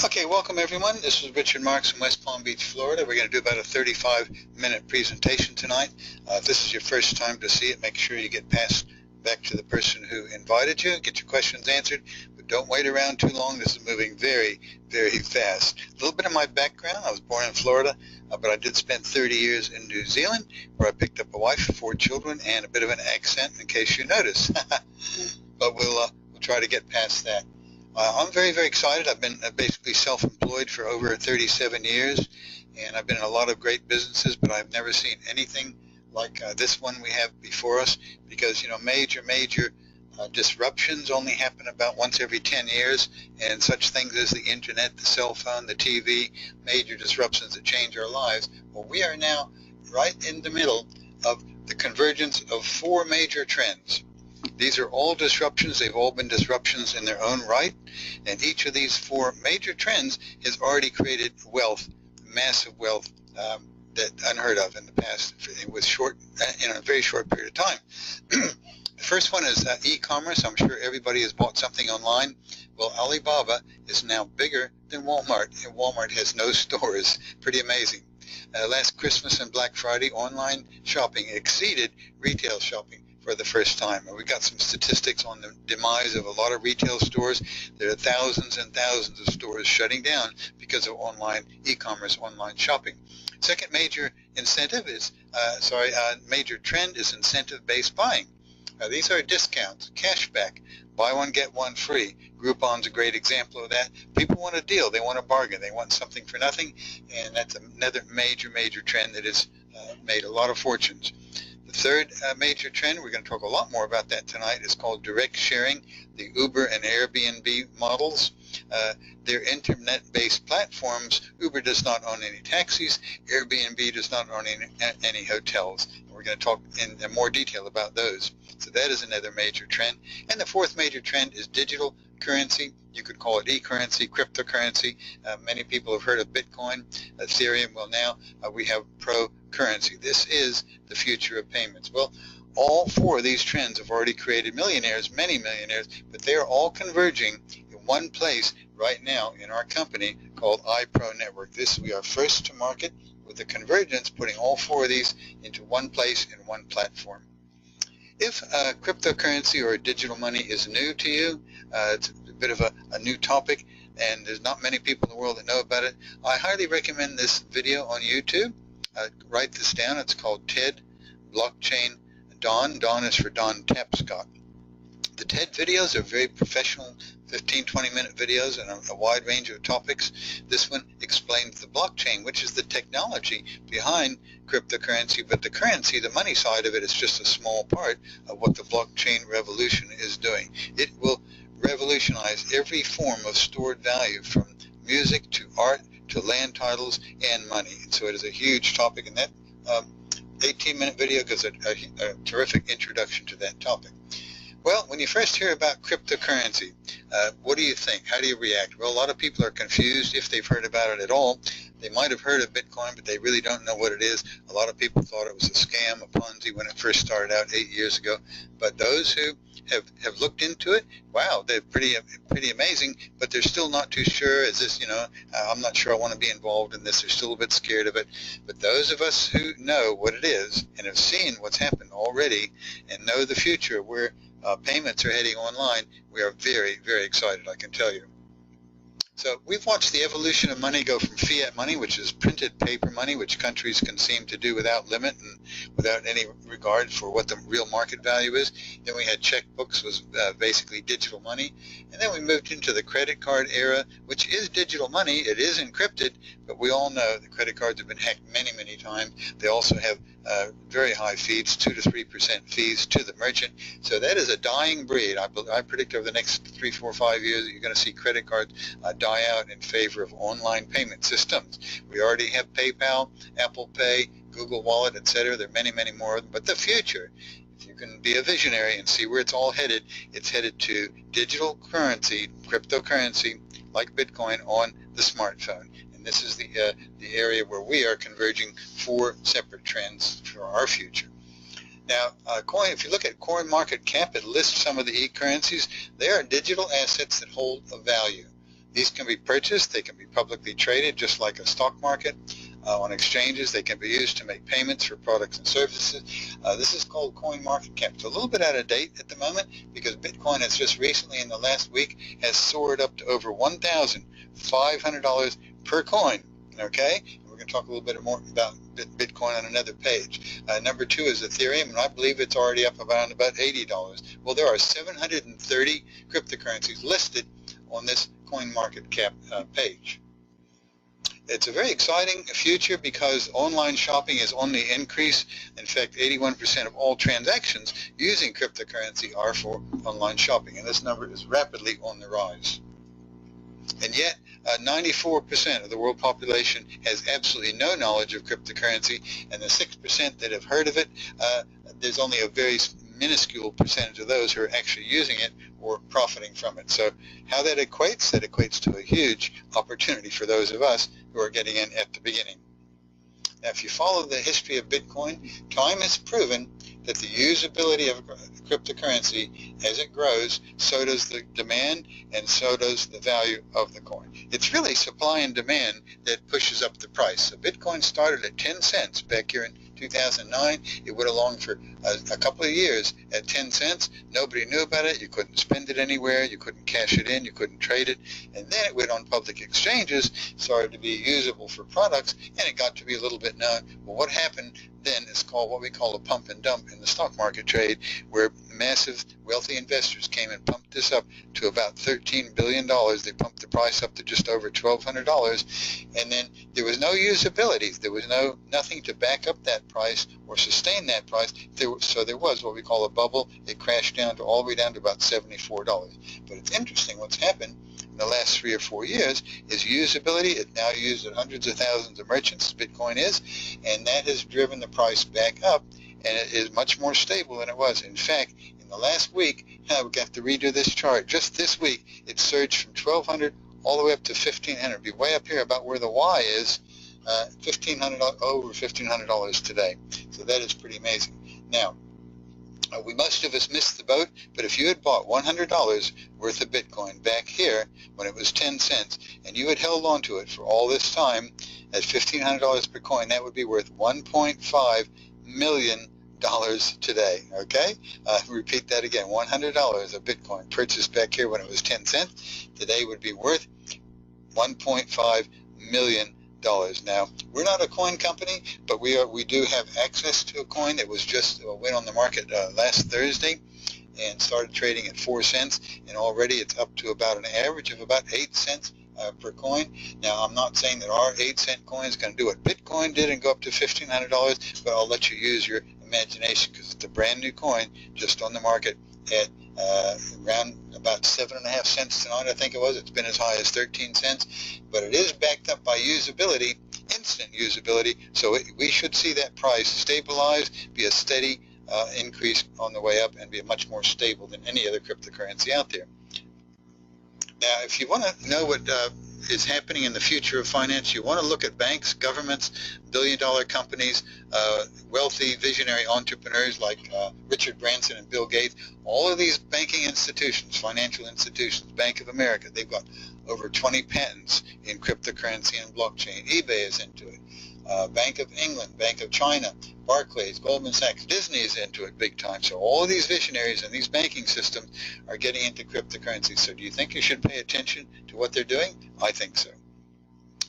Okay, welcome everyone. This is Richard Marks from West Palm Beach, Florida. We're going to do about a 35-minute presentation tonight. If this is your first time to see it, make sure you get passed back to the person who invited you, get your questions answered, but don't wait around too long. This is moving very, very fast. A little bit of my background. I was born in Florida, but I did spend 30 years in New Zealand, where I picked up a wife, 4 children, and a bit of an accent, in case you notice. But we'll try to get past that. I'm very, very excited. I've been basically self-employed for over 37 years, and I've been in a lot of great businesses, but I've never seen anything like this one we have before us, because, you know, major disruptions only happen about once every 10 years, and such things as the internet, the cell phone, the TV, major disruptions that change our lives. Well, we are now right in the middle of the convergence of 4 major trends. These are all disruptions. They've all been disruptions in their own right, and each of these 4 major trends has already created wealth, massive wealth, that unheard of in the past with in a very short period of time. The first one is e-commerce. I'm sure everybody has bought something online. Well, Alibaba is now bigger than Walmart, and Walmart has no stores. Pretty amazing. Last Christmas and Black Friday, online shopping exceeded retail shopping for the first time. And we got some statistics on the demise of a lot of retail stores. There are thousands and thousands of stores shutting down because of online e-commerce, online shopping. Second major incentive is, major trend is incentive-based buying. These are discounts, cashback, buy one, get one free. Groupon's a great example of that. People want a deal. They want a bargain. They want something for nothing, and that's another major trend that has made a lot of fortunes. The third major trend, we're going to talk a lot more about that tonight, is called direct sharing, the Uber and Airbnb models. They're internet-based platforms. Uber does not own any taxis. Airbnb does not own any hotels. And we're going to talk in more detail about those. So that is another major trend. And the fourth major trend is digital currency. You could call it e-currency, cryptocurrency. Many people have heard of Bitcoin, Ethereum. Well, now we have currency. This is the future of payments. Well, all 4 of these trends have already created millionaires, many millionaires, but they are all converging in one place right now in our company called iProNetwork. We are first to market with the convergence, putting all 4 of these into one place in one platform. If cryptocurrency or digital money is new to you, it's a bit of a new topic, and there's not many people in the world that know about it, I highly recommend this video on YouTube. Write this down. It's called TED Blockchain Don. Don is for Don Tapscott. The TED videos are very professional, 15-20 minute videos on a wide range of topics. This one explains the blockchain, which is the technology behind cryptocurrency, but the currency, the money side of it, is just a small part of what the blockchain revolution is doing. It will revolutionize every form of stored value, from music to art to land titles and money. And so it is a huge topic, and that 18-minute video gives a terrific introduction to that topic. Well, when you first hear about cryptocurrency, what do you think? How do you react? Well, a lot of people are confused if they've heard about it at all. They might have heard of Bitcoin, but they really don't know what it is. A lot of people thought it was a scam, a Ponzi, when it first started out 8 years ago. But those who have looked into it, wow, they're pretty amazing, but they're still not too sure. Is this, I'm not sure I want to be involved in this. They're still a bit scared of it. But those of us who know what it is and have seen what's happened already and know the future where payments are heading online, we are very, very excited, I can tell you. So we've watched the evolution of money go from fiat money, which is printed paper money, which countries can seem to do without limit and without any regard for what the real market value is. Then we had checkbooks, was basically digital money. And then we moved into the credit card era, which is digital money. It is encrypted, but we all know the credit cards have been hacked many, many times. They also have very high fees, 2 to 3% fees to the merchant. So that is a dying breed. I predict over the next 3, 4, 5 years that you're going to see credit cards die out in favor of online payment systems. We already have PayPal, Apple Pay, Google Wallet, etc. There are many, many more of them. But the future, if you can be a visionary and see where it's all headed, it's headed to digital currency, cryptocurrency, like Bitcoin, on the smartphone. And this is the area where we are converging 4 separate trends for our future. Now, if you look at CoinMarketCap, it lists some of the e-currencies. They are digital assets that hold a value. These can be purchased. They can be publicly traded just like a stock market. On exchanges, they can be used to make payments for products and services. This is called coin market cap. It's a little bit out of date at the moment because Bitcoin has just recently, in the last week, has soared up to over $1,500 per coin. Okay? We're going to talk a little bit more about Bitcoin on another page. Number 2 is Ethereum, and I believe it's already up around about $80. Well, there are 730 cryptocurrencies listed on this coin market cap page. It's a very exciting future because online shopping is on the increase. In fact, 81% of all transactions using cryptocurrency are for online shopping, and this number is rapidly on the rise. And yet, 94% of the world population has absolutely no knowledge of cryptocurrency, and the 6% that have heard of it, there's only a very minuscule percentage of those who are actually using it or profiting from it. So how that equates to a huge opportunity for those of us who are getting in at the beginning. Now, if you follow the history of Bitcoin, time has proven that the usability of cryptocurrency, as it grows, so does the demand and so does the value of the coin. It's really supply and demand that pushes up the price. So Bitcoin started at 10 cents back here in 2009. It went along for a couple of years at 10 cents. Nobody knew about it. You couldn't spend it anywhere. You couldn't cash it in. You couldn't trade it. And then it went on public exchanges, started to be usable for products, and it got to be a little bit known. Well, what happened then is called what we call a pump and dump in the stock market trade, where massive wealthy investors came and pumped this up to about $13 billion. They pumped the price up to just over $1,200, and then there was no usability. There was nothing to back up that price or sustain that price. So there was what we call a bubble. It crashed down to all the way down to about $74. But it's interesting what's happened in the last 3 or 4 years is usability. It's now used at hundreds of thousands of merchants, Bitcoin is, and that has driven the price back up, and it is much more stable than it was. In fact, in the last week, we got to redo this chart. Just this week, it surged from 1,200 all the way up to 1,500. It'll be way up here about where the Y is, over $1,500 today. So that is pretty amazing. Now, most of us missed the boat, but if you had bought $100 worth of Bitcoin back here when it was 10 cents, and you had held on to it for all this time at $1,500 per coin, that would be worth $1.5 million today, okay? Repeat that again, $100 of Bitcoin purchased back here when it was 10 cents, today would be worth $1.5 million. Now, we're not a coin company, but we do have access to a coin that was just went on the market last Thursday and started trading at 4 cents, and already it's up to about an average of about 8 cents per coin. Now, I'm not saying that our 8-cent coin is going to do what Bitcoin did and go up to $1,500, but I'll let you use your imagination because it's a brand new coin just on the market at around about 7.5 cents tonight, I think it was. It's been as high as 13 cents, but it is backed up by usability, instant usability, so we should see that price stabilize, be a steady increase on the way up, and be much more stable than any other cryptocurrency out there. Now, if you want to know what is happening in the future of finance, you want to look at banks, governments, billion-dollar companies, wealthy, visionary entrepreneurs like Richard Branson and Bill Gates. All of these banking institutions, financial institutions, Bank of America, they've got over 20 patents in cryptocurrency and blockchain. eBay is into it. Bank of England, Bank of China, Barclays, Goldman Sachs, Disney is into it big time. So all of these visionaries and these banking systems are getting into cryptocurrency. So do you think you should pay attention to what they're doing? I think so.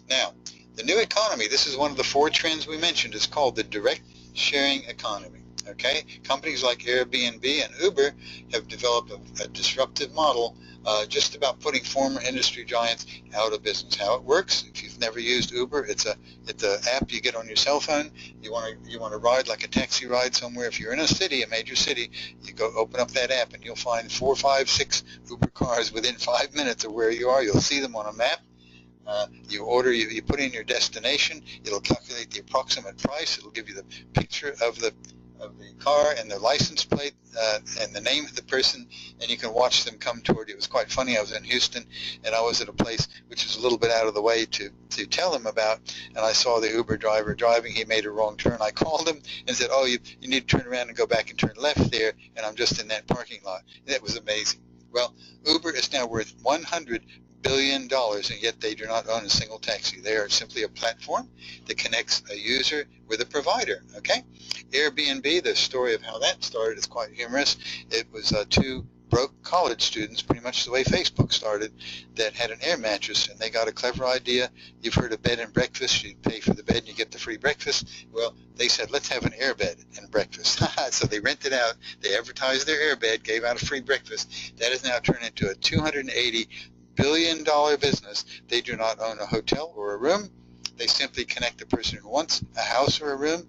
Now, the new economy, this is one of the 4 trends we mentioned, is called the direct sharing economy. Okay, companies like Airbnb and Uber have developed a disruptive model just about putting former industry giants out of business. How it works, if you've never used Uber, it's an app you get on your cell phone. You want to ride like a taxi ride somewhere. If you're in a city, a major city, you go open up that app and you'll find 4, 5, 6 Uber cars within 5 minutes of where you are. You'll see them on a map. You order, you put in your destination. It'll calculate the approximate price. It'll give you the picture of the car and the license plate and the name of the person, and you can watch them come toward you. It was quite funny. I was in Houston, and I was at a place which is a little bit out of the way to tell them about, and I saw the Uber driver driving. He made a wrong turn. I called him and said, oh, you need to turn around and go back and turn left there, and I'm just in that parking lot. And that was amazing. Well, Uber is now worth $100 billion, and yet they do not own a single taxi. They are simply a platform that connects a user with a provider, okay? Airbnb, the story of how that started is quite humorous. It was two broke college students, pretty much the way Facebook started, that had an air mattress, and they got a clever idea. You've heard of bed and breakfast. You pay for the bed and you get the free breakfast. Well, they said, let's have an air bed and breakfast. So they rented out, they advertised their air bed, gave out a free breakfast. That has now turned into a $280 billion business. They do not own a hotel or a room. They simply connect the person who wants a house or a room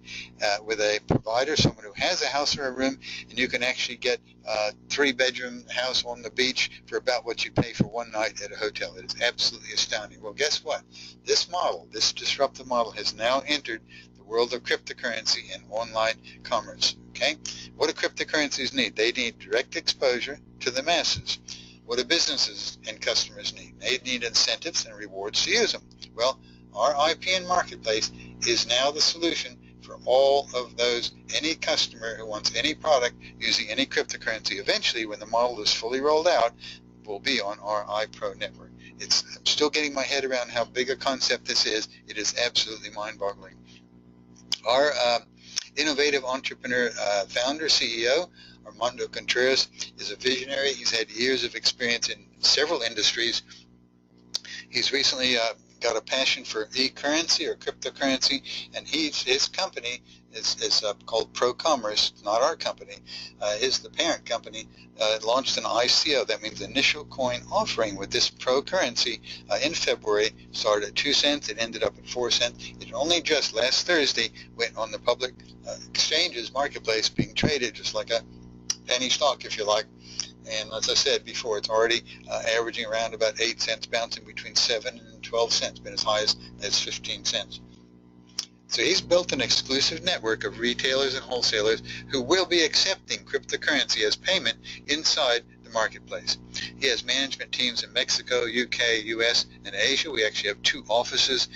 with a provider, someone who has a house or a room, and you can actually get a 3-bedroom house on the beach for about what you pay for one night at a hotel. It is absolutely astounding. Well, guess what? This model, this disruptive model, has now entered the world of cryptocurrency and online commerce. Okay? What do cryptocurrencies need? They need direct exposure to the masses. What do businesses and customers need? They need incentives and rewards to use them. Well, our IPN marketplace is now the solution for all of those. Any customer who wants any product using any cryptocurrency, eventually when the model is fully rolled out, will be on our iPRO network. I'm still getting my head around how big a concept this is. It is absolutely mind-boggling. Our innovative entrepreneur, founder, CEO, Armando Contreras, is a visionary. He's had years of experience in several industries. He's recently got a passion for e-currency or cryptocurrency, and his company is called ProCommerce, not our company. Is the parent company launched an ICO, that means initial coin offering, with this Pro currency in February. Started at 2 cents, it ended up at 4 cents. It only just last Thursday went on the public exchanges marketplace, being traded just like a penny stock, if you like. And as I said before, it's already averaging around about 8 cents, bouncing between 7 and 12 cents, been as high as 15 cents. So he's built an exclusive network of retailers and wholesalers who will be accepting cryptocurrency as payment inside the marketplace. He has management teams in Mexico, UK, US, and Asia. We actually have 2 offices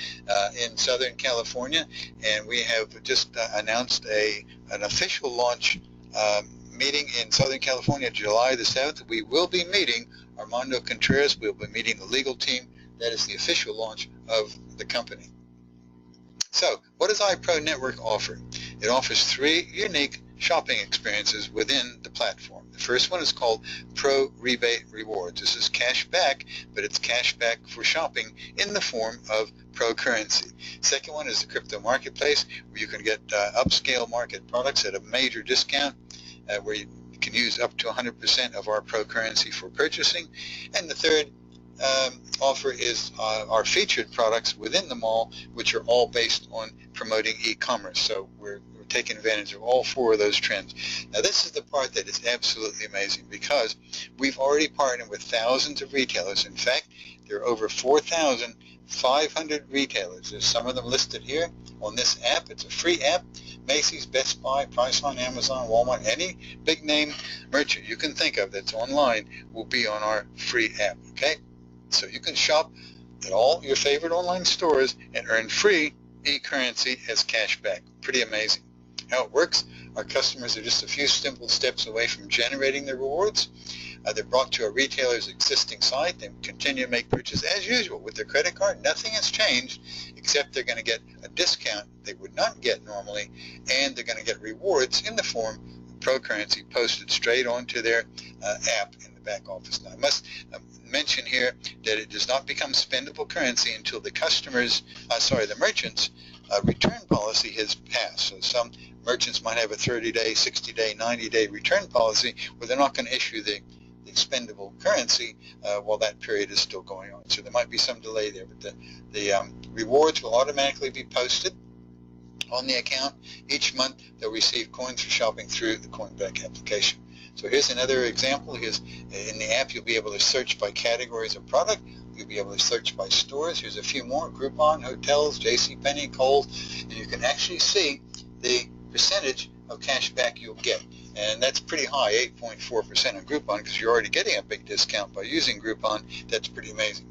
in Southern California, and we have just announced an official launch meeting in Southern California, July the 7th. We will be meeting Armando Contreras. We'll be meeting the legal team. That is the official launch of the company. So, what does iProNetwork offer? It offers 3 unique shopping experiences within the platform. The first one is called Pro Rebate Rewards. This is cash back, but it's cash back for shopping in the form of Pro currency. Second one is the crypto marketplace, where you can get upscale market products at a major discount, where you can use up to 100% of our Pro currency for purchasing. And the third offer is our featured products within the mall, which are all based on promoting e-commerce. So we're taking advantage of all 4 of those trends. Now this is the part that is absolutely amazing, because we've already partnered with thousands of retailers. In fact, there are over 4,500 retailers. There's some of them listed here on this app. It's a free app. Macy's, Best Buy, Priceline, Amazon, Walmart, any big name merchant you can think of that's online will be on our free app, okay? So you can shop at all your favorite online stores and earn free e-currency as cash back. Pretty amazing. How it works, our customers are just a few simple steps away from generating the rewards. They're brought to a retailer's existing site. They continue to make purchases as usual with their credit card. Nothing has changed, except they're going to get a discount they would not get normally, and they're going to get rewards in the form of Pro currency posted straight onto their app in the back office. Now, I must mention here that it does not become spendable currency until the the merchant's return policy has passed. So some merchants might have a 30-day, 60-day, 90-day return policy where they're not going to issue the expendable currency while that period is still going on. So there might be some delay there, but the rewards will automatically be posted on the account. Each month they'll receive coins for shopping through the Coinback application. So here's another example. Here's in the app, you'll be able to search by categories of product. You'll be able to search by stores. Here's a few more: Groupon, hotels, JCPenney, Kohl's, and you can actually see the percentage of cash back you'll get. And that's pretty high, 8.4% on Groupon, because you're already getting a big discount by using Groupon. That's pretty amazing.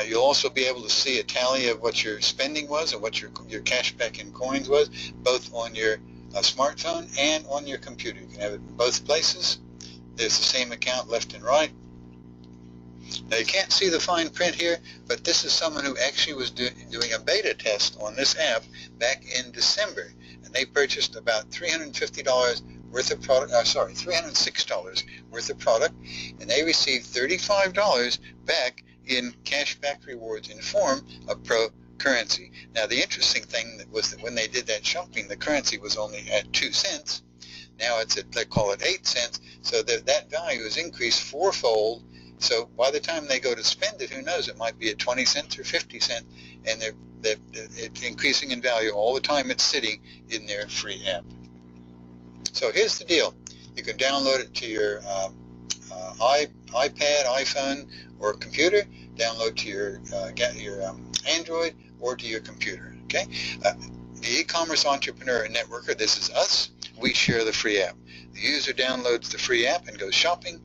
You'll also be able to see a tally of what your spending was and what your cash back in coins was, both on your smartphone and on your computer. You can have it in both places. There's the same account left and right. Now you can't see the fine print here, but this is someone who actually was doing a beta test on this app back in December, and they purchased about $350 worth of product, $306 worth of product, and they received $35 back in cashback rewards in form of Pro currency. Now the interesting thing was that when they did that shopping, the currency was only at 2 cents. Now it's at, they call it 8 cents, so that value has increased fourfold. So by the time they go to spend it, who knows, it might be at 20 cents or 50 cents, and it's increasing in value all the time it's sitting in their free app. So here's the deal. You can download it to your iPad, iPhone, or computer, download to your Android or to your computer, okay? The e-commerce entrepreneur and networker, this is us. We share the free app. The user downloads the free app and goes shopping.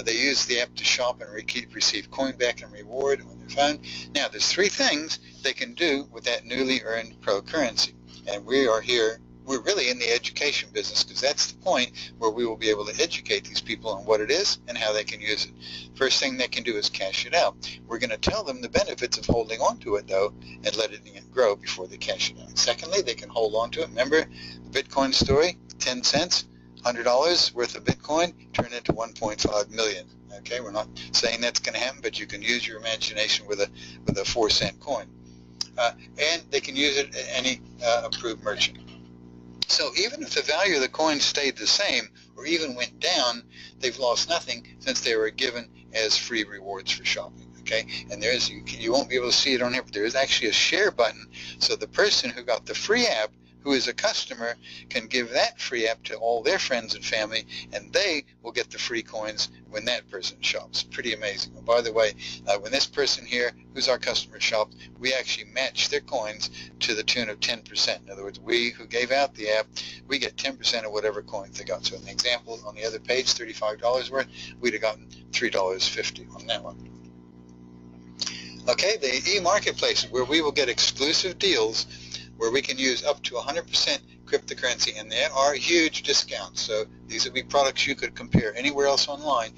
They use the app to shop and receive coin back and reward on their phone. Now, there's 3 things they can do with that newly earned Pro currency. And we are here, we're really in the education business, because that's the point where we will be able to educate these people on what it is and how they can use it. First thing they can do is cash it out. We're going to tell them the benefits of holding on to it, though, and letting it grow before they cash it out. Secondly, they can hold on to it. Remember the Bitcoin story, 10 cents? $100 worth of Bitcoin turned into 1.5 million. Okay, we're not saying that's going to happen, but you can use your imagination with a 4-cent coin, and they can use it at any approved merchant. So even if the value of the coin stayed the same or even went down, they've lost nothing since they were given as free rewards for shopping. Okay, and you won't be able to see it on here, but there is actually a share button, so the person who got the free app, who is a customer, can give that free app to all their friends and family, and they will get the free coins when that person shops. Pretty amazing. And by the way, when this person here, who's our customer, shopped, we actually match their coins to the tune of 10%. In other words, we who gave out the app, we get 10% of whatever coins they got. So in the example on the other page, $35 worth, we'd have gotten $3.50 on that one. Okay, the e-marketplaces, where we will get exclusive deals where we can use up to 100% cryptocurrency, and there are huge discounts. So these would be products you could compare anywhere else online,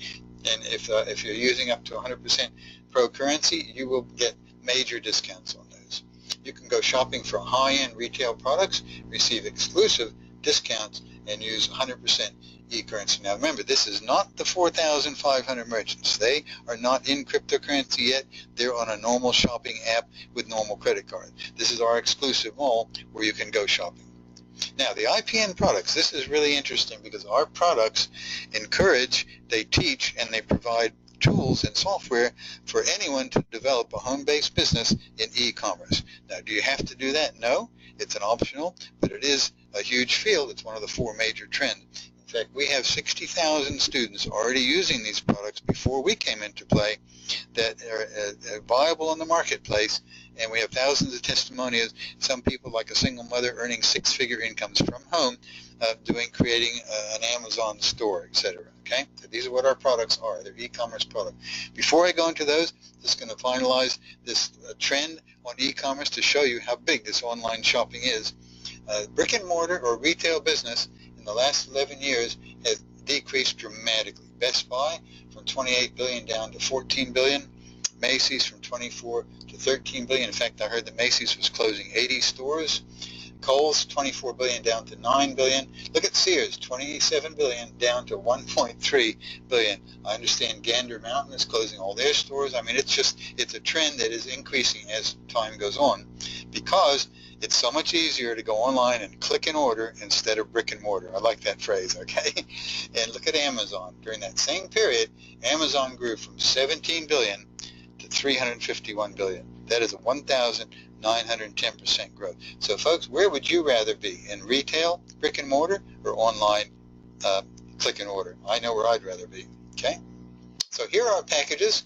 and if you're using up to 100% Pro currency, you will get major discounts on those. You can go shopping for high-end retail products, receive exclusive discounts, and use 100% e-currency. Now remember, this is not the 4,500 merchants. They are not in cryptocurrency yet. They're on a normal shopping app with normal credit cards. This is our exclusive mall where you can go shopping. Now the IPN products, this is really interesting because our products encourage, they teach, and they provide tools and software for anyone to develop a home-based business in e-commerce. Now, do you have to do that? No, it's an optional, but it is a huge field. It's one of the 4 major trends. In fact, we have 60,000 students already using these products before we came into play that are viable in the marketplace, and we have thousands of testimonials. Some people, like a single mother, earning 6-figure incomes from home, creating an Amazon store, etc. Okay, so these are what our products are. They're e-commerce products. Before I go into those, I'm just going to finalize this trend on e-commerce to show you how big this online shopping is. Brick and mortar or retail business in the last 11 years has decreased dramatically. Best Buy from 28 billion down to 14 billion. Macy's from 24 to 13 billion. In fact, I heard that Macy's was closing 80 stores. Kohl's 24 billion down to 9 billion. Look at Sears, 27 billion down to 1.3 billion. I understand Gander Mountain is closing all their stores. I mean, it's a trend that is increasing as time goes on because it's so much easier to go online and click and order instead of brick and mortar. I like that phrase, okay? And look at Amazon. During that same period, Amazon grew from 17 billion to 351 billion. That is a 1,910% growth. So folks, where would you rather be? In retail, brick and mortar, or online, click and order? I know where I'd rather be, okay? So here are our packages.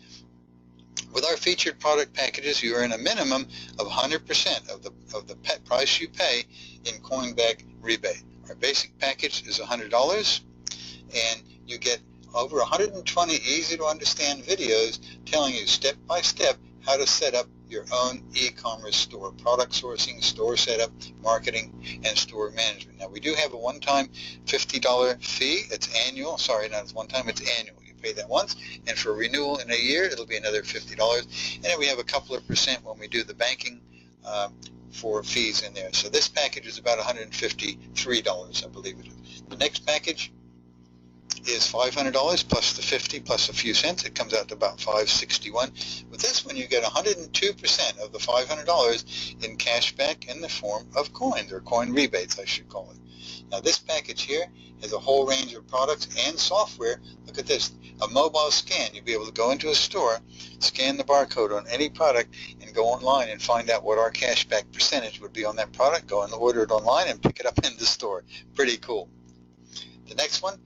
With our featured product packages, you earn a minimum of 100% of the price you pay in coinback rebate. Our basic package is $100, and you get over 120 easy-to-understand videos telling you step by step how to set up your own e-commerce store, product sourcing, store setup, marketing, and store management. Now, we do have a one-time $50 fee. It's annual. Sorry, not one time. It's annual. You pay that once, and for renewal in a year, it'll be another $50. And then we have a couple of percent when we do the banking for fees in there. So this package is about $153, I believe it is. The next package is $500 plus the 50 plus a few cents. It comes out to about $561. With this one, you get 102% of the $500 in cash back in the form of coins, or coin rebates, I should call it. Now this package here has a whole range of products and software. Look at this, a mobile scan. You'll be able to go into a store, scan the barcode on any product, and go online and find out what our cashback percentage would be on that product. Go and order it online and pick it up in the store. Pretty cool. The next one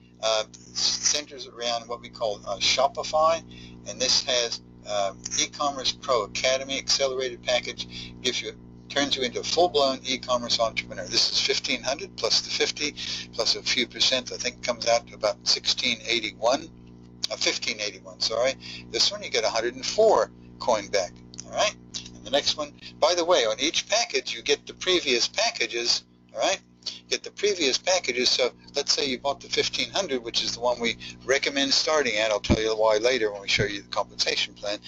centers around what we call Shopify, and this has e-commerce pro academy accelerated package. Turns you into a full-blown e-commerce entrepreneur. This is $1,500 plus the 50 plus a few percent. I think comes out to about $1581. Sorry. This one you get 104 coin back. All right. And the next one, by the way, on each package you get the previous packages. All right. Get the previous packages. So let's say you bought the 1500, which is the one we recommend starting at. I'll tell you why later when we show you the compensation plan.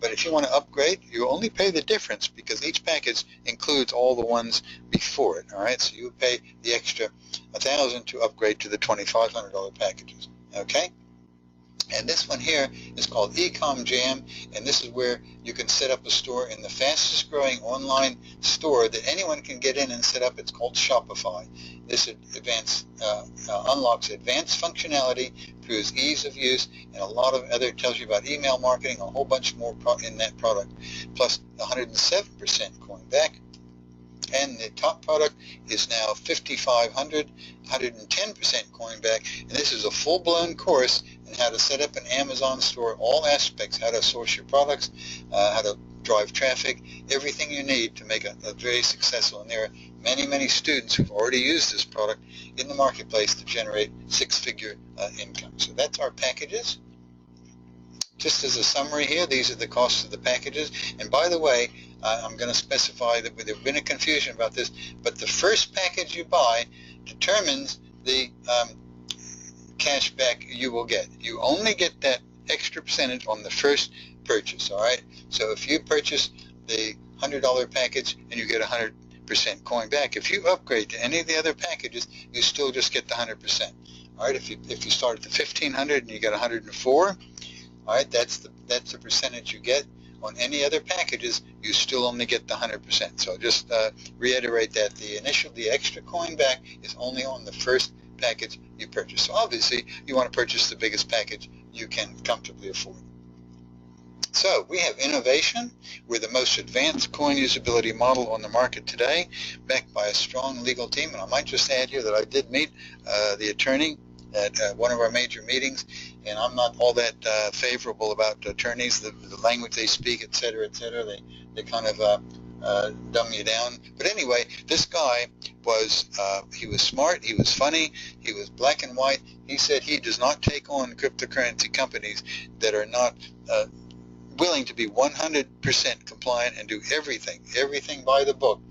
But if you want to upgrade, you only pay the difference because each package includes all the ones before it. All right, so you would pay the extra $1,000 to upgrade to the $2,500 packages. Okay. And this one here is called Ecom Jam, and this is where you can set up a store in the fastest growing online store that anyone can get in and set up. It's called Shopify. This unlocks advanced functionality, proves ease of use, and a lot of other, tells you about email marketing, a whole bunch more in that product, plus 107% coin back. And the top product is now $5,500, 110% coin back, and this is a full-blown course on how to set up an Amazon store, all aspects, how to source your products, how to drive traffic, everything you need to make a very successful. And there are many, many students who've already used this product in the marketplace to generate six-figure income. So that's our packages. Just as a summary here, these are the costs of the packages. And by the way, I'm going to specify that there's been a confusion about this, but the first package you buy determines the cash back you will get. You only get that extra percentage on the first purchase, all right? So if you purchase the $100 package and you get 100% coin back, if you upgrade to any of the other packages, you still just get the 100%. All right, if you start at the 1500 and you get 104, all right, that's the percentage you get. On any other packages, you still only get the 100%. So just reiterate that the extra coin back is only on the first package you purchase. So obviously, you want to purchase the biggest package you can comfortably afford. So we have innovation. We're the most advanced coin usability model on the market today, backed by a strong legal team. And I might just add here that I did meet the attorney at one of our major meetings, and I'm not all that favorable about attorneys, the language they speak, et cetera, they kind of dumb you down. But anyway, this guy he was smart, he was funny, he was black and white. He said he does not take on cryptocurrency companies that are not willing to be 100% compliant and do everything by the book.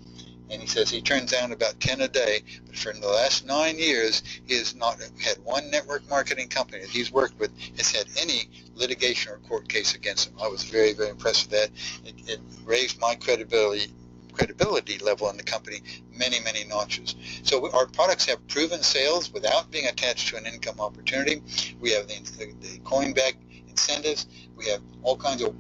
And he says he turns down about 10 a day, but for the last 9 years, he has not had one network marketing company that he's worked with has had any litigation or court case against him. I was very, very impressed with that. It raised my credibility level in the company many, many notches. So our products have proven sales without being attached to an income opportunity. We have the coin back incentives. We have all kinds of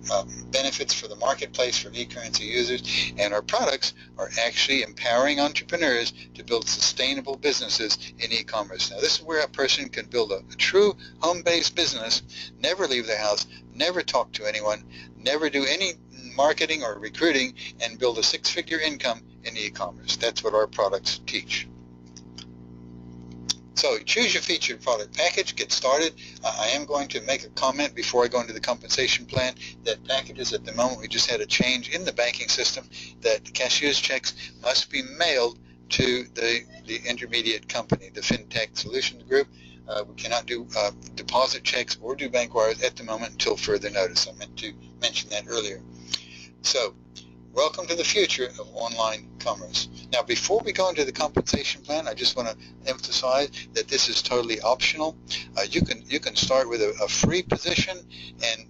benefits for the marketplace for e-currency users, and our products are actually empowering entrepreneurs to build sustainable businesses in e-commerce. Now, this is where a person can build a true home-based business, never leave their house, never talk to anyone, never do any marketing or recruiting, and build a six-figure income in e-commerce. That's what our products teach. So choose your featured product package, get started. I am going to make a comment before I go into the compensation plan that packages at the moment, we just had a change in the banking system that cashier's checks must be mailed to the intermediate company, the FinTech Solutions Group. We cannot do deposit checks or do bank wires at the moment until further notice. I meant to mention that earlier. So Welcome to the future of online commerce. Now, before we go into the compensation plan, I just want to emphasize that this is totally optional. You can start with a free position and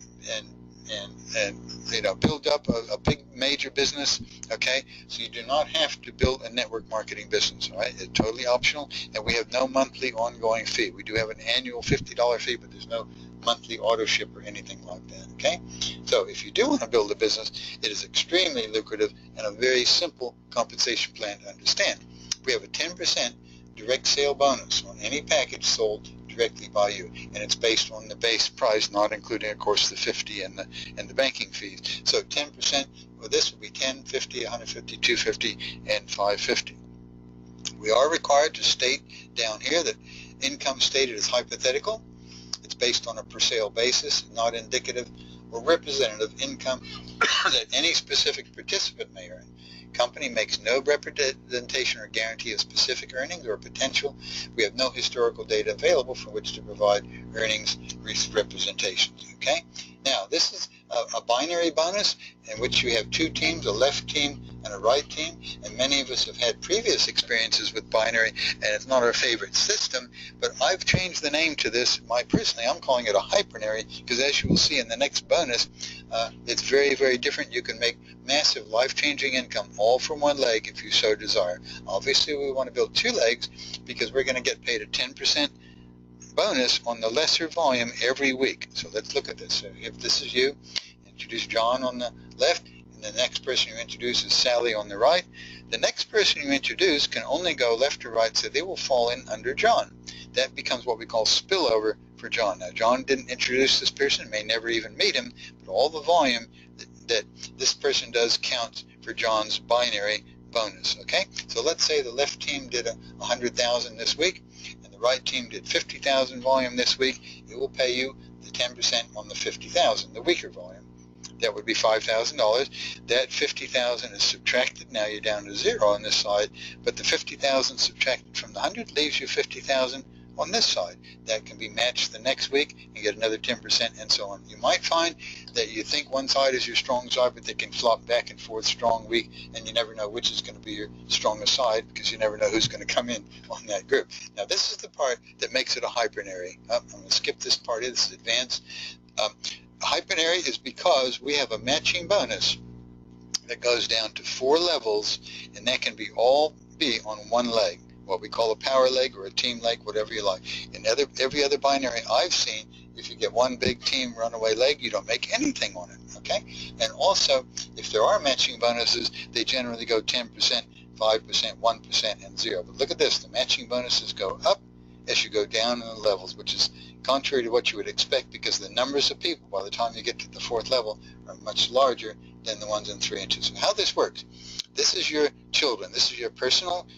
build up a big major business. Okay, so you do not have to build a network marketing business. All right, it's totally optional, and we have no monthly ongoing fee. We do have an annual $50 fee, but there's no monthly auto ship or anything like that. Okay, so if you do want to build a business, it is extremely lucrative and a very simple compensation plan to understand. We have a 10% direct sale bonus on any package sold directly by you, and it's based on the base price, not including, of course, the 50 and the banking fees. So 10%, well, this will be 10, 50, 150, 250, and 550. We are required to state down here that income stated is hypothetical. It's based on a per sale basis, not indicative or representative income that any specific participant may earn. Company makes no representation or guarantee of specific earnings or potential. We have no historical data available from which to provide earnings representations. Okay? Now, this is a binary bonus in which you have two teams, a left team and a right team, and many of us have had previous experiences with binary, and it's not our favorite system, but I've changed the name to this. Personally, I'm calling it a hypernary, because as you will see in the next bonus, it's very, very different. You can make massive life-changing income all from one leg if you so desire. Obviously, we want to build two legs because we're going to get paid a 10% bonus on the lesser volume every week. So let's look at this. So if this is you, introduce John on the left, and the next person you introduce is Sally on the right. The next person you introduce can only go left or right, so they will fall in under John. That becomes what we call spillover for John. Now, John didn't introduce this person, may never even meet him, but all the volume that this person does counts for John's binary bonus. Okay, so let's say the left team did 100,000 this week, and the right team did 50,000 volume this week. It will pay you the 10% on the 50,000, the weaker volume. That would be $5,000. That 50,000 is subtracted. Now you're down to zero on this side, but the 50,000 subtracted from the 100 leaves you 50,000 on this side. That can be matched the next week and get another 10% and so on. You might find that you think one side is your strong side, but they can flop back and forth, strong, weak, and you never know which is going to be your strongest side because you never know who's going to come in on that group. Now this is the part that makes it a hypernary. I'm going to skip this part here. This is advanced. Hypernary is because we have a matching bonus that goes down to 4 levels, and that can be all be on one leg, what we call a power leg or a team leg, whatever you like. In every other binary I've seen, if you get one big team runaway leg, you don't make anything on it, okay? And also, if there are matching bonuses, they generally go 10%, 5%, 1%, and 0. But look at this, the matching bonuses go up as you go down in the levels, which is contrary to what you would expect because the numbers of people by the time you get to the 4th level are much larger than the ones in 3 inches. So how this works, this is your children, this is your personal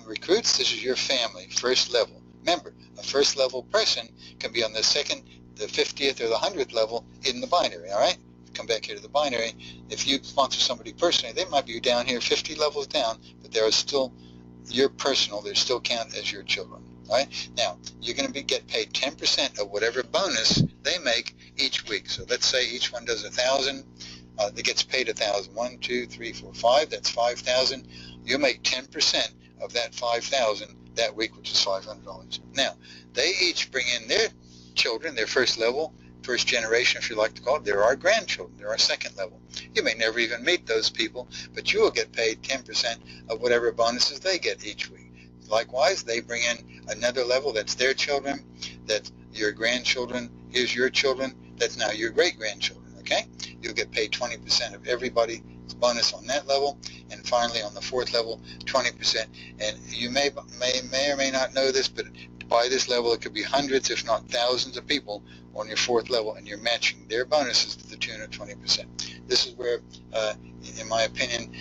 recruits, this is your family, first level. Remember, a first level person can be on the 2nd, the 50th, or the 100th level in the binary, all right? Come back here to the binary. If you sponsor somebody personally, they might be down here 50 levels down, but they are still your personal, they still count as your children. All right? Now, you're going to get paid 10% of whatever bonus they make each week. So let's say each one does 1,000. That gets paid 1,000. 1, 2, 3, 4, 5. That's 5,000. You make 10% of that 5,000 that week, which is $500. Now, they each bring in their children, their first level, first generation, if you like to call it. There are grandchildren. There are 2nd level. You may never even meet those people, but you will get paid 10% of whatever bonuses they get each week. Likewise, they bring in another level, that's their children, that's your grandchildren, here's your children, that's now your great-grandchildren, okay? You'll get paid 20% of everybody's bonus on that level, and finally on the 4th level, 20%. And you may or may not know this, but by this level it could be hundreds, if not thousands of people on your 4th level, and you're matching their bonuses to the tune of 20%. This is where, in my opinion,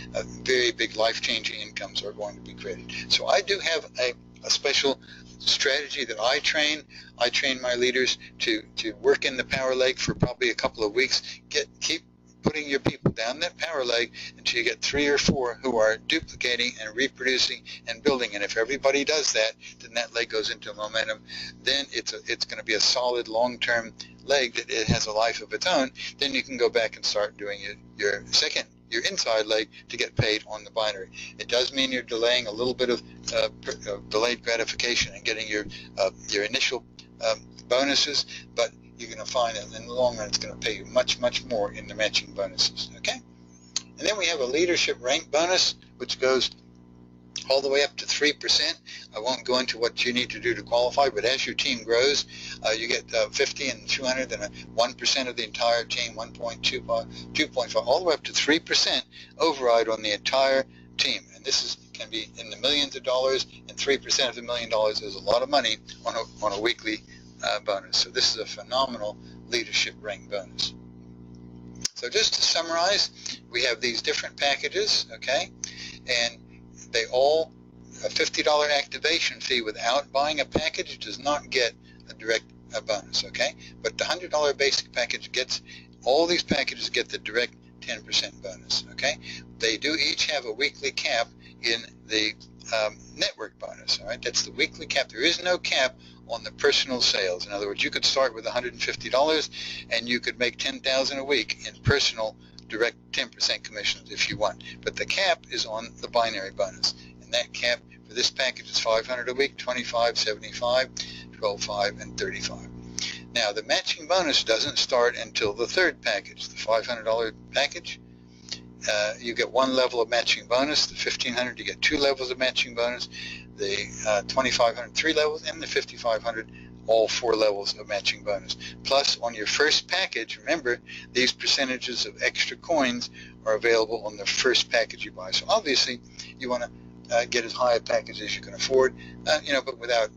very big life-changing incomes are going to be created. So I do have a special strategy that I train. I train my leaders to work in the power leg for probably a couple of weeks. Keep putting your people down that power leg until you get 3 or 4 who are duplicating and reproducing and building. And if everybody does that, then that leg goes into momentum. Then it's going to be a solid long-term leg that it has a life of its own. Then you can go back and start doing your second your inside leg to get paid on the binary. It does mean you're delaying a little bit of delayed gratification and getting your initial bonuses, but you're going to find that in the long run it's going to pay you much, much more in the matching bonuses, okay? And then we have a leadership rank bonus, which goes all the way up to 3%. I won't go into what you need to do to qualify, but as your team grows, you get 50 and 200, then 1% of the entire team, 1.25, 2.5, all the way up to 3% override on the entire team. And this can be in the millions of dollars, and 3% of the $1 million is a lot of money on a weekly bonus. So this is a phenomenal leadership rank bonus. So just to summarize, we have these different packages, okay, and they all, a $50 activation fee without buying a package does not get a direct bonus, okay? But the $100 basic package gets, all these packages get the direct 10% bonus, okay? They do each have a weekly cap in the network bonus, all right? That's the weekly cap. There is no cap on the personal sales. In other words, you could start with $150 and you could make $10,000 a week in personal direct 10% commissions if you want. But the cap is on the binary bonus. And that cap for this package is $500 a week, $25, $75, $12.5, and $35. Now, the matching bonus doesn't start until the third package, the $500 package. You get one level of matching bonus. The $1,500, you get 2 levels of matching bonus. The $2,500, 3 levels, and the $5,500, all 4 levels of matching bonus. Plus, on your first package, remember, these percentages of extra coins are available on the first package you buy. So obviously, you want to get as high a package as you can afford, but without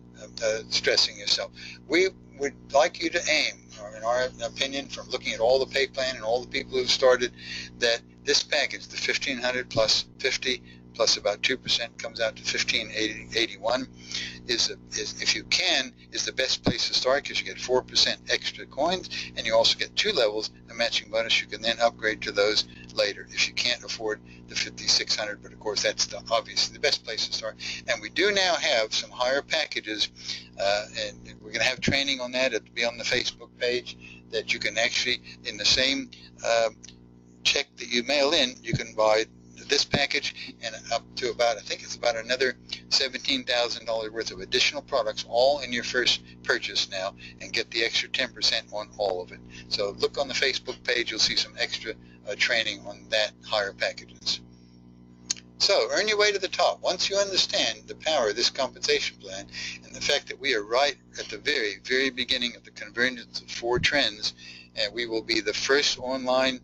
stressing yourself. We would like you to aim, or in our opinion, from looking at all the pay plan and all the people who've started, that this package, the $1,500 plus 50 plus about 2% comes out to $1,581, is if you can, is the best place to start, because you get 4% extra coins, and you also get 2 levels of matching bonus. You can then upgrade to those later if you can't afford the $5,600, but of course that's obviously the best place to start. And we do now have some higher packages, and we're going to have training on that. It'll be on the Facebook page, that you can actually, in the same check that you mail in, you can buy this package and up to about, I think it's about another $17,000 worth of additional products, all in your first purchase now, and get the extra 10% on all of it. So look on the Facebook page, you'll see some extra training on that higher packages. So earn your way to the top. Once you understand the power of this compensation plan and the fact that we are right at the very, very beginning of the convergence of 4 trends, and we will be the first online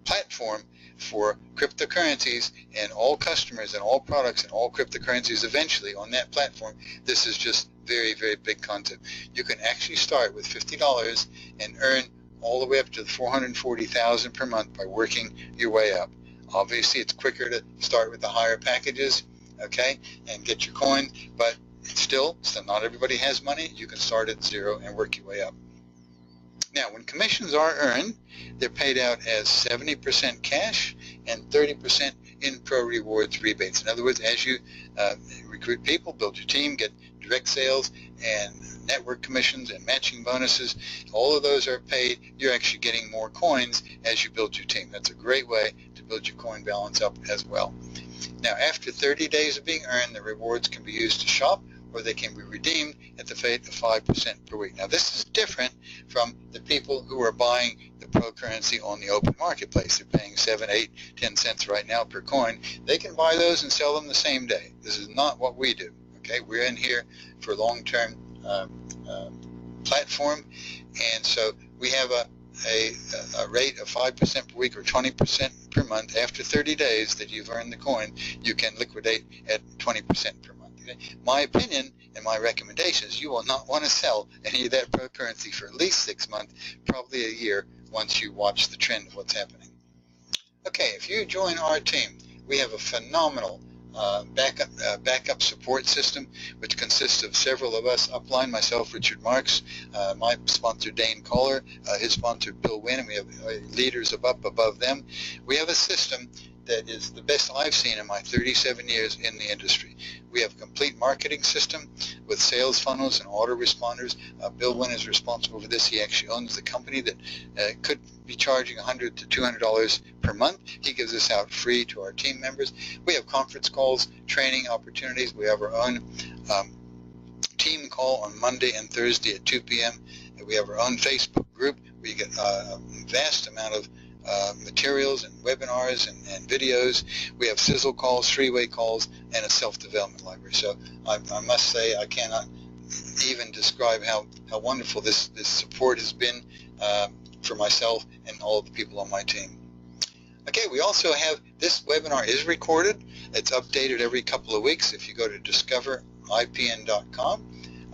platform for cryptocurrencies, and all customers and all products and all cryptocurrencies eventually on that platform. This is just very, very big concept. You can actually start with $50 and earn all the way up to the $440,000 per month by working your way up. Obviously, it's quicker to start with the higher packages, okay, and get your coin, but still not everybody has money. You can start at 0 and work your way up. Now, when commissions are earned, they're paid out as 70% cash and 30% in pro rewards rebates. In other words, as you recruit people, build your team, get direct sales and network commissions and matching bonuses, all of those are paid. You're actually getting more coins as you build your team. That's a great way to build your coin balance up as well. Now, after 30 days of being earned, the rewards can be used to shop, or they can be redeemed at the rate of 5% per week. Now, this is different from the people who are buying the pro currency on the open marketplace. They're paying 7, 8, 10 cents right now per coin. They can buy those and sell them the same day. This is not what we do. Okay, we're in here for long-term platform, and so we have a rate of 5% per week or 20% per month. After 30 days that you've earned the coin, you can liquidate at 20% per month. My opinion and my recommendation is you will not want to sell any of that pro currency for at least 6 months, probably a year, once you watch the trend of what's happening. Okay, if you join our team, we have a phenomenal backup support system, which consists of several of us upline, myself, Richard Marks, my sponsor Dane Kohler, his sponsor Bill Wynn, and we have leaders above them. We have a system that is the best I've seen in my 37 years in the industry. We have a complete marketing system with sales funnels and autoresponders. Bill Wynn is responsible for this. He actually owns the company that could be charging $100 to $200 per month. He gives this out free to our team members. We have conference calls, training opportunities. We have our own team call on Monday and Thursday at 2 p.m. We have our own Facebook group where you get a vast amount of materials and webinars and videos. We have sizzle calls, three-way calls, and a self-development library. So I must say I cannot even describe how wonderful this support has been for myself and all the people on my team. Okay, we also have, this webinar is recorded. It's updated every couple of weeks. If you go to discoveripn.com,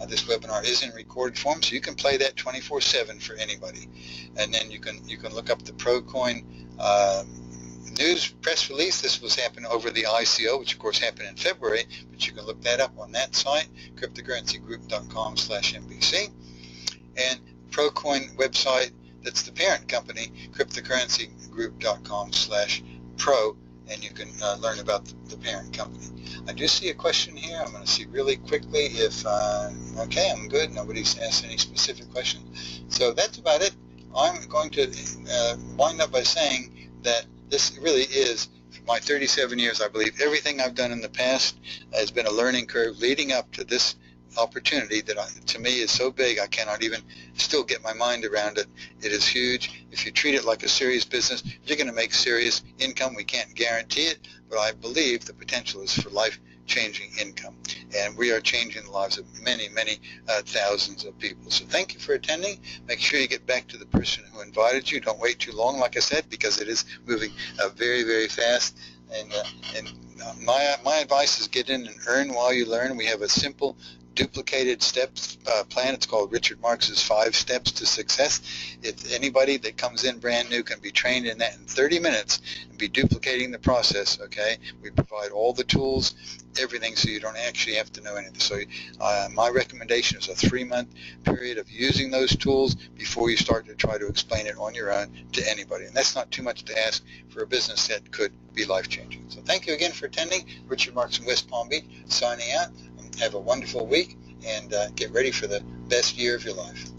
this webinar is in recorded form, so you can play that 24/7 for anybody. And then you can look up the ProCoin news press release. This was happening over the ICO, which of course happened in February, but you can look that up on that site, cryptocurrencygroup.com/NBC. And ProCoin website, that's the parent company, cryptocurrencygroup.com/pro, and you can learn about the parent company. I do see a question here. I'm going to see really quickly if, okay, I'm good. Nobody's asked any specific questions. So that's about it. I'm going to wind up by saying that this really is, for my 37 years, I believe everything I've done in the past has been a learning curve leading up to this opportunity that to me is so big I cannot even still get my mind around it. It is huge. If you treat it like a serious business, you're going to make serious income. We can't guarantee it, but I believe the potential is for life-changing income, and we are changing the lives of many, many thousands of people. So thank you for attending. Make sure you get back to the person who invited you. Don't wait too long, like I said, because it is moving very, very fast. And my advice is get in and earn while you learn. We have a simple duplicated steps plan. It's called Richard Marx's 5 Steps to Success. If anybody that comes in brand new can be trained in that in 30 minutes and be duplicating the process, okay? We provide all the tools, everything, so you don't actually have to know anything. So my recommendation is a 3-month period of using those tools before you start to try to explain it on your own to anybody. And that's not too much to ask for a business that could be life-changing. So thank you again for attending. Richard Marx in West Palm Beach, signing out. Have a wonderful week, and get ready for the best year of your life.